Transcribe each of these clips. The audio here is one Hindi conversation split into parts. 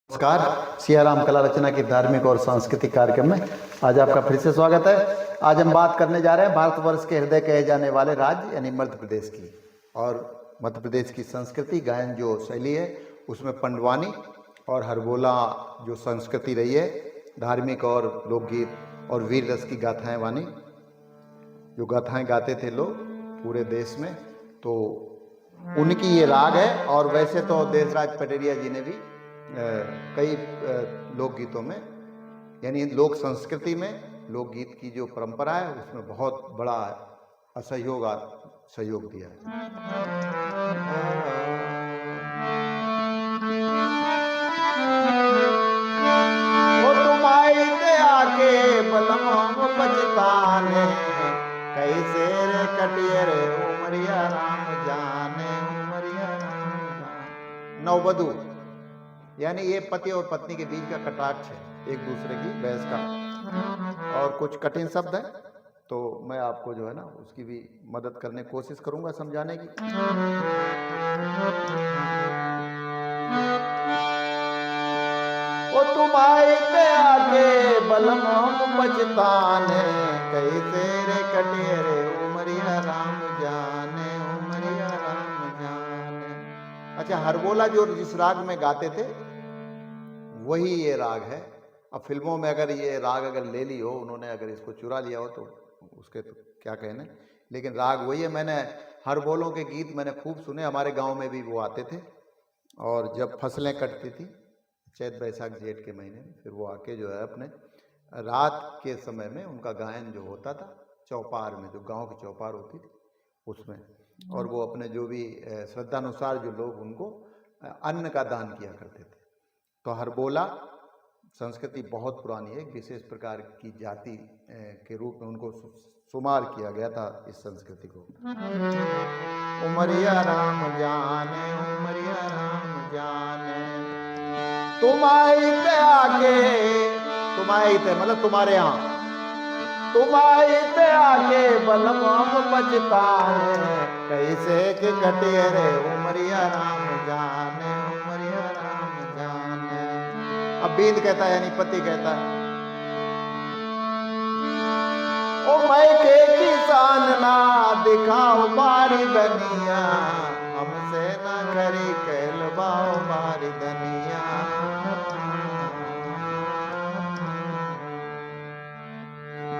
नमस्कार। सियाराम कला रचना की धार्मिक और सांस्कृतिक कार्यक्रम में आज आपका फिर से स्वागत है। आज हम बात करने जा रहे हैं भारतवर्ष के हृदय कहे जाने वाले राज्य यानी मध्य प्रदेश की। और मध्य प्रदेश की संस्कृति गायन जो शैली है उसमें पंडवानी और हरबोला जो संस्कृति रही है, धार्मिक और लोकगीत और वीर रस की गाथाएं वानी जो गाथाएं गाते थे लोग पूरे देश में, तो उनकी ये राग है। और वैसे तो देशराज पटेरिया जी ने भी कई लोकगीतों में यानी लोक संस्कृति में लोकगीत की जो परंपरा है उसमें बहुत बड़ा सहयोग दिया है। वो तुम आई ते आके बलम बचताने कैसे रे कटिए रे उमरिया राम जाने उमरिया राम जाने। नववधु यानी ये पति और पत्नी के बीच का कटाक्ष है, एक दूसरे की बहस का। और कुछ कठिन शब्द है तो मैं आपको जो है ना उसकी भी मदद करने की कोशिश करूंगा समझाने की। वो तुम आए ते आगे बलम बचताने कैसे रे कटे रे उमरिया राम जाने उमरिया राम जाने। अच्छा, हरबोला जो जिस राग में गाते थे वही ये राग है। अब फिल्मों में अगर ये राग अगर ले ली हो उन्होंने, अगर इसको चुरा लिया हो तो उसके तो क्या कहने, लेकिन राग वही है। मैंने हरबोलों के गीत मैंने खूब सुने, हमारे गांव में भी वो आते थे। और जब फसलें कटती थी चैत बैसाख जेठ के महीने में, फिर वो आके जो है अपने रात के समय में उनका गायन जो होता था चौपार में, जो गांव की चौपार होती थी उसमें, और वो अपने जो भी श्रद्धानुसार जो लोग उनको अन्न का दान किया करते थे। तो हरबोला संस्कृति बहुत पुरानी है, एक विशेष प्रकार की जाति के रूप में उनको शुमार किया गया था इस संस्कृति को। उमरिया राम जाने उमरिया राम जाने तुम आई थे आके, तुम आई थे मतलब तुम्हारे यहाँ, तुम आई थे आके बलम बचताने कैसे के कटे रे उमरिया राम जाने उमरिया राम जाने। अब बींद कहता है यानी पति कहता है, ओ मैं के किसान ना दिखाओ बारी दनिया हमसे ना खरी कहलवाओ बारी दनिया।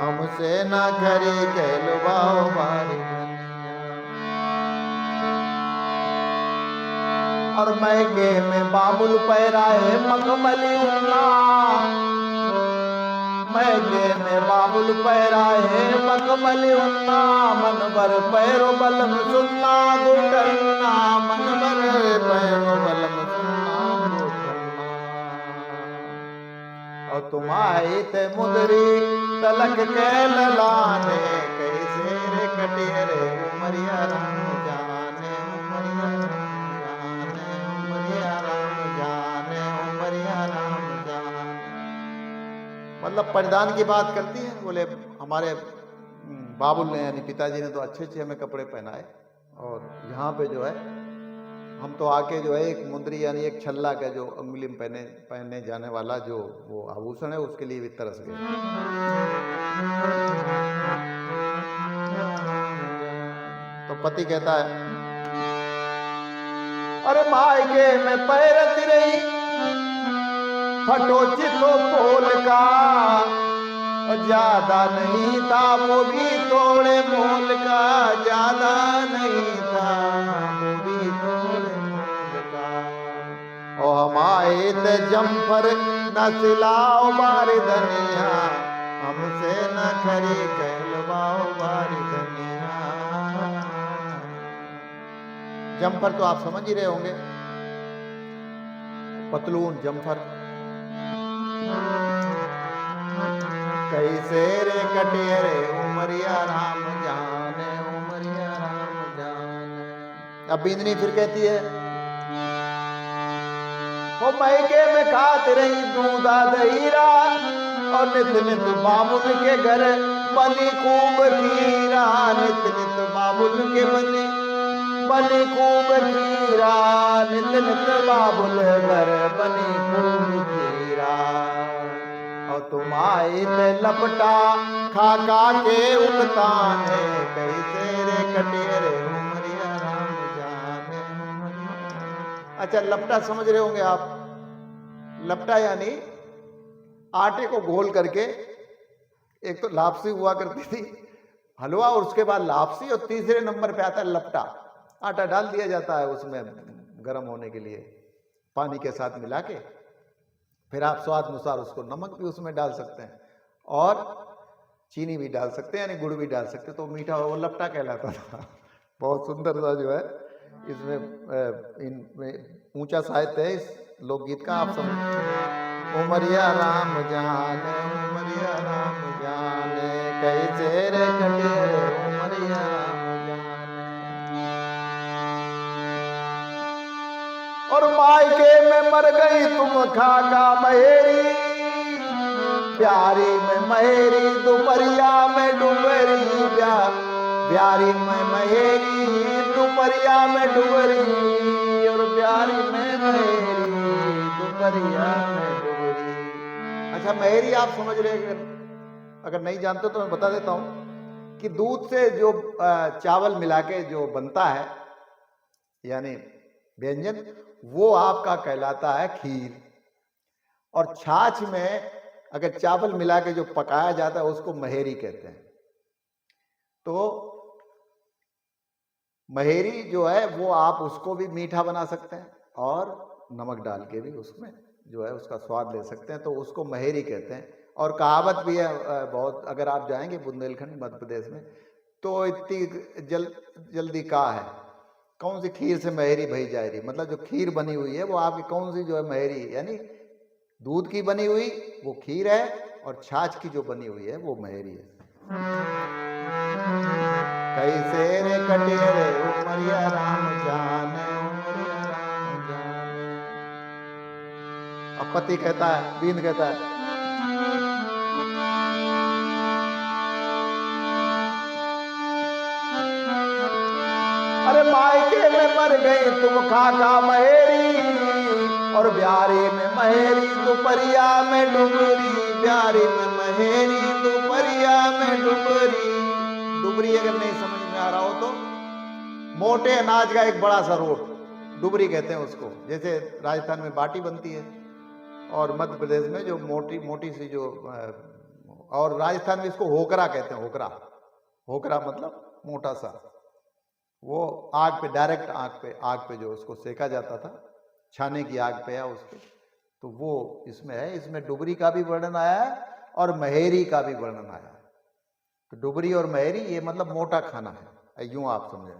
हमसे ना खरी कहलवाओ बारी दनिया। और मैके में बाबुल पैराए मखमली उन्ना, मैके में बाबुल पैराए मखमली उन्ना मन भर पैरो बलम सुन्ना गुटन्ना मन भर पैरो बलम सुन्ना गुटन्ना। और तुम आई थे मुदरी तलक के ललाने कैसे रे कटिए रे उमरिया राम जाने उमरिया राम जाने उमरिया राम जाने उमरिया राम जाने। मतलब परिधान की बात करती है, बोले हमारे बाबुल ने यानी पिताजी ने तो अच्छे अच्छे हमें कपड़े पहनाए, और यहाँ पे जो है हम तो आके जो है एक मुंदरी यानी एक छल्ला का जो अंगुली में पहनने जाने वाला जो वो आभूषण है उसके लिए भी तरस गए। तो पति कहता है, अरे मायके में पैरती रही फटो चितो पोल का, ज्यादा नहीं था वो भी थोड़े मोल का, ज्यादा नहीं था वो भी थोड़े मोल का। ओ हम आए थे जम्फर न सिलाओ बारी धनिया हमसे न खरी कहलवाओ बारी धनिया। जम्फर तो आप समझ ही रहे होंगे, पतलून जम्फर। कैसे रे कटे रे उमरिया राम जाने उमरिया राम जाने। अब बिंदनी फिर कहती है, वो मैके में खात रही दूधा दहीरा और नित नित बाबुल के घर बनी खूब खीरा, नित नित बाबुल के बनी खूब खीरा, नित नित बाबुल घर बनी खूब तुम आए ते लपटा खाका के उगताने कैसे रे कटे रे उमरिया राम जाने उमरिया। अच्छा, लपटा समझ रहे होंगे आप। लपटा यानी आटे को घोल करके, एक तो लापसी हुआ करती थी हलवा, और उसके बाद लापसी, और तीसरे नंबर पे आता है लपटा। आटा डाल दिया जाता है उसमें गर्म होने के लिए पानी के साथ मिला के, फिर आप स्वाद अनुसार उसको नमक भी उसमें डाल सकते हैं और चीनी भी डाल सकते हैं, यानी गुड़ भी डाल सकते हैं, तो मीठा वो लपटा कहलाता था। बहुत सुंदर सा जो है इसमें इनमें ऊंचा साहित्य है इस लोकगीत का, आप समझ। उमरिया राम जाने उमरिया राम जाने कैसे रे कटे रे उमरिया राम जाने। और मायके में मर गई तुम खाका महेरी, प्यारी में महेरी दोपहरिया में डुबरी, प्यारी में महेरी दोपहरिया में डुबरी, और प्यारी में महेरी दोपहरिया में डुबरी। अच्छा, महेरी आप समझ रहे हैं, अगर नहीं जानते तो मैं बता देता हूं कि दूध से जो चावल मिला के जो बनता है यानी व्यंजन, वो आपका कहलाता है खीर। और छाछ में अगर चावल मिला के जो पकाया जाता है उसको महेरी कहते हैं। तो महेरी जो है वो आप उसको भी मीठा बना सकते हैं और नमक डाल के भी उसमें जो है उसका स्वाद ले सकते हैं, तो उसको महेरी कहते हैं। और कहावत भी है बहुत, अगर आप जाएंगे बुंदेलखंड मध्य प्रदेश में तो इतनी जल्दी कहा है कौन सी खीर से महेरी भई जाएगी, मतलब जो खीर बनी हुई है वो आपकी कौन सी जो है महेरी, यानी दूध की बनी हुई वो खीर है और छाछ की जो बनी हुई है वो महेरी है। कैसे रे कटे रे उमरिया राम जाने उमरिया राम जाने। अब पति कहता है, बींद कहता है, अरे मायके में मर गई तुम खाका महेरी, और ब्यारी में महेरी दोपहरिया में डुबरी, ब्यारी में महेरी दोपहरिया में डुबरी। डुबरी अगर नहीं समझ में आ रहा हो तो मोटे अनाज का एक बड़ा सा रोट डुबरी कहते हैं उसको। जैसे राजस्थान में बाटी बनती है और मध्य प्रदेश में जो मोटी मोटी सी जो, और राजस्थान में इसको होकरा कहते हैं। होकरा, होकरा मतलब मोटा सा, वो आग पे डायरेक्ट आग पे जो उसको सेका जाता था, छाने की आग पे या उस पे, तो वो इसमें है। इसमें डुबरी का भी वर्णन आया है और महेरी का भी वर्णन आया है। तो डुबरी और महेरी ये मतलब मोटा खाना है, यूं आप समझे।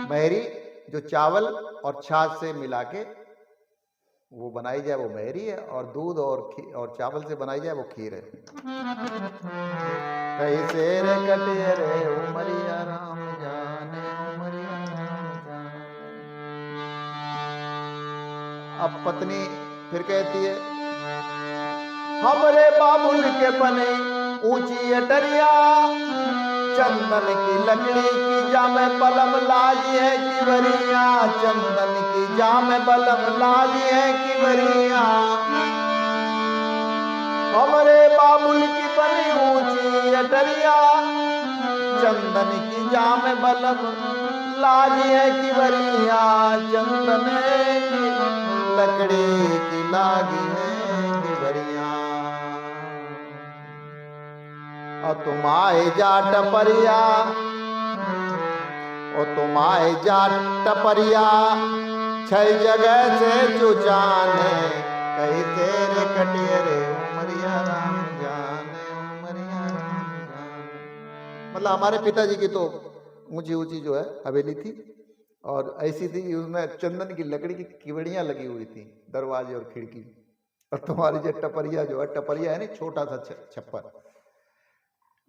महेरी जो चावल और छाछ से मिला के वो बनाई जाए वो महेरी है, और दूध और चावल से बनाई जाए वो खीर है। कैसे रे कटे रे उमरिया राम जाने उमरिया राम जाने। अब पत्नी फिर कहती है, हमरे बाबुल के बने ऊंची अटरिया, चंदन की लकड़ी की जामे बलम लाजी है किवरिया, चंदन की जामे बलम लाजी है किवरिया। हमरे बाबुल की बनी ऊंची अटरिया, चंदन की जामे बलम लाजी है किवरिया, चंदन की लकड़ी की लागी है किवरिया। और तुम आए जा टपरिया, और तुम आए जा टपरिया, छह जगह से चुचाने कैसे रे कटे रे उमरिया राम जाने उमरिया राम जाने। मतलब हमारे पिताजी की तो ऊंची ऊंची जो है हवेली थी, और ऐसी थी उसमें चंदन की लकड़ी की किवड़ियां लगी हुई थी दरवाजे और खिड़की। और तुम्हारी जो टपरिया जो है, टपरिया है ना छोटा सा छप्पर,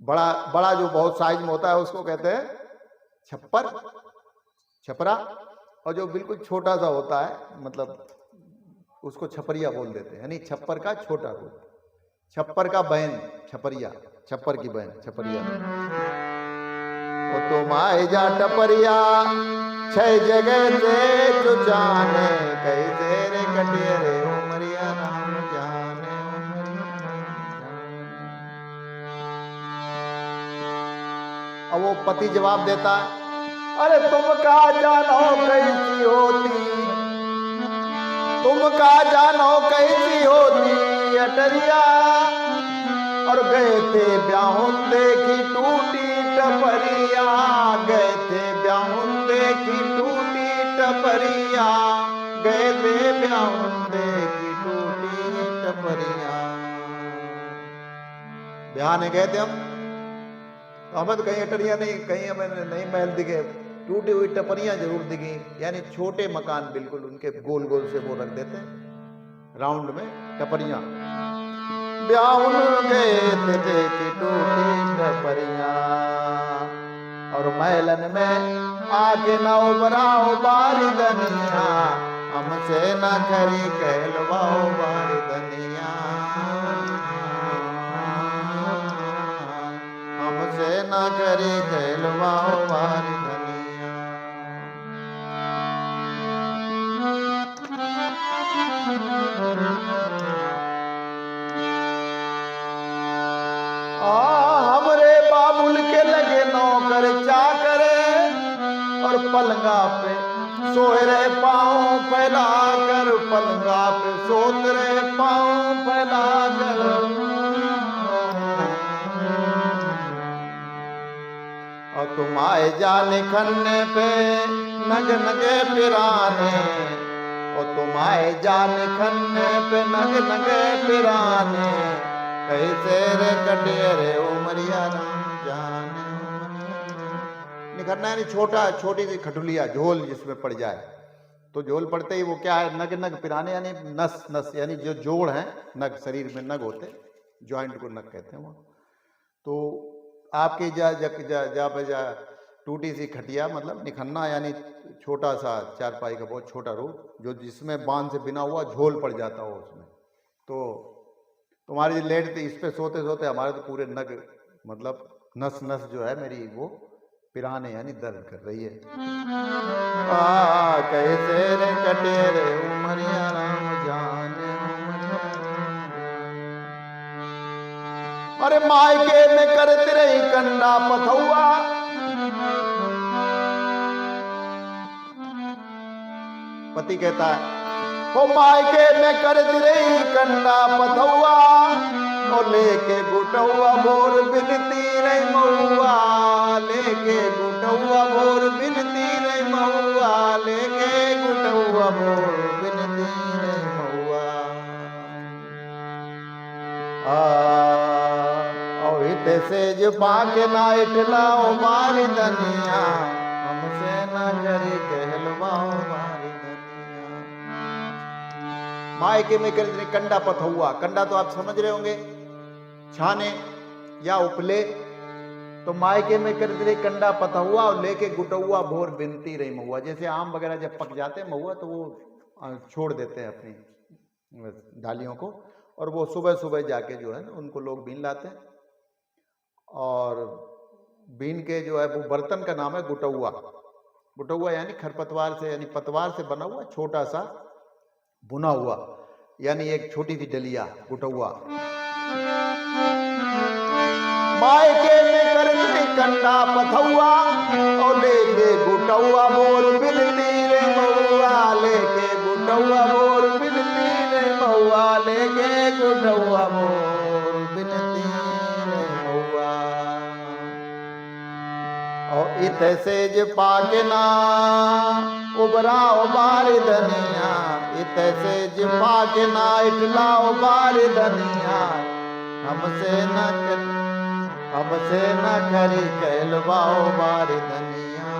बड़ा जो बहुत साइज में होता है उसको कहते हैं छप्पर, छपरा। और जो बिल्कुल छोटा सा होता है मतलब उसको छपरिया बोल देते हैं, यानी छप्पर का छोटा रूप, छप्पर का बहन छपरिया, छप्पर की बहन छपरिया। ओ तुम आए जा टपरिया, छह जगह से चुचाने कैसे रे कटे रे उमरिया राम जाने उमरिया राम जाने। अब वो पति जवाब देता है, अरे तुम का जानो कैसी होती, तुम का जानो कैसी होती अटरिया, और गए थे ब्याहुन देखी टूटी टपरिया, गए थे ब्याहुन देखी टूटी टपरिया, गए थे ब्याहुन देखी टूटी टपरिया। ब्याहने गए थे हम, तो हमें तो कहीं अटरिया नहीं, कहीं हमें नहीं महल दिखे, टूटी हुई टपरियां जरूर दिखी, यानी छोटे मकान बिल्कुल उनके गोल गोल से वो रख देते राउंड में टपरियां। ब्याहुन गए थे देखी टूटी टपरियां, और महलन में आके न उबराओ बारी दनिया, हमसे न करी कहलवाओ बारी दनिया, हमसे न करी कहलवाओ बारी दनिया। हमरे बाबुल के लगे नौकर चाकर, और पलंगा पे सोए रहे पाँव फैला कर, पलंगा पे सोते रहे पाँव फैला कर। और तुम आए जाने खन्ने पे नग नगे पिराने, और तुम आए जाने खन्ने पे नग नगे पिराने, कैसे रे कटे रे उमरिया राम जाने। निखरना यानी छोटा, छोटी सी खटुलिया झोल जिसमें पड़ जाए, तो झोल पड़ते ही वो क्या है, नग नग पिराने यानी नस नस, यानी जो जोड़ है नग, शरीर में नग होते, ज्वाइंट को नग कहते हैं वो। तो आपकी जा पे जा टूटी सी खटिया, मतलब निखन्ना यानी छोटा सा चारपाई का बहुत छोटा रूप, जो जिसमें बांध से बिना हुआ झोल पड़ जाता हो उसमें। तो तुम्हारी लेट इस पे सोते सोते हमारे तो पूरे नग, मतलब नस नस जो है मेरी वो पिराने यानी दर्द कर रही है। कैसे रे कटे रे उमरिया राम जाने, उमरिया राम जाने। अरे मायके में करते रही कंडा पथौआ, पति कहता है ओ मायके में करती रही कंडा पथौआ, और लेके गुटौआ बोर बिनती रही महुआ, लेके गुटौआ बोर बिनती रही महुआ, लेके गुटौआ बोर बिनती रही महुआ। और हिते से जो पाके ना इटलाओ मारी दनिया, हमसे ना करी कहलवाओ मारी दनिया। मायके में करते कंडा पथौआ, कंडा तो आप समझ रहे होंगे छाने या उपले, तो मायके में करते रही कंडा पथौआ, और लेके गुटौआ भोर बिनती रही महुआ। जैसे आम वगैरह जब पक जाते हैं महुआ, तो वो छोड़ देते हैं अपनी डालियों को, और वो सुबह सुबह जाके जो है ना उनको लोग बीन लाते हैं, और बीन के जो है वो बर्तन का नाम है गुटौआ। गुटौआ यानी खरपतवार से, यानी पतवार से बना हुआ छोटा सा बुना हुआ, यानी एक छोटी सी डलिया गुटौआ। मायके में करते कंडा पथौआ, और लेके गुटौआ बोर बिनती रे महुआ, लेके गुटौआ बोर बिनती रे महुआ, लेके गुटौआ बोर बिनती रे महुआ। और इत से ज पाके ना उबराओ बारी दनिया, इत से ज पाके ना इटलाओ बारी दनिया, हमसे न करी कहलवाओ बारी दनिया।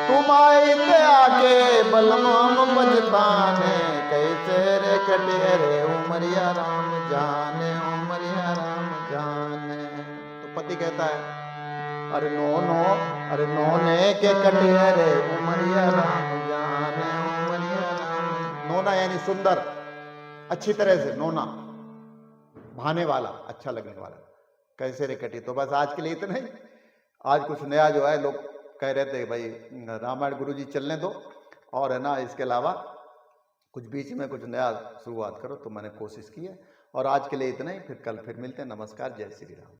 तुम आए थे आके बलमाम बजताने, कैसे रे कटे रे उमरिया राम जाने, उमरिया राम जाने। तो पति कहता है अरे अरे नोने के कटे रे उमरिया राम जाने, उमरिया राम। नोना यानी सुंदर, अच्छी तरह से नोना, भाने वाला, अच्छा लगने वाला। कैसे रे कटी। तो बस आज के लिए इतना ही। आज कुछ नया जो है, लोग कह रहे थे भाई रामायण गुरुजी चलने दो, और है ना इसके अलावा कुछ बीच में कुछ नया शुरुआत करो, तो मैंने कोशिश की है। और आज के लिए इतना ही, फिर कल फिर मिलते हैं। नमस्कार, जय श्री राम।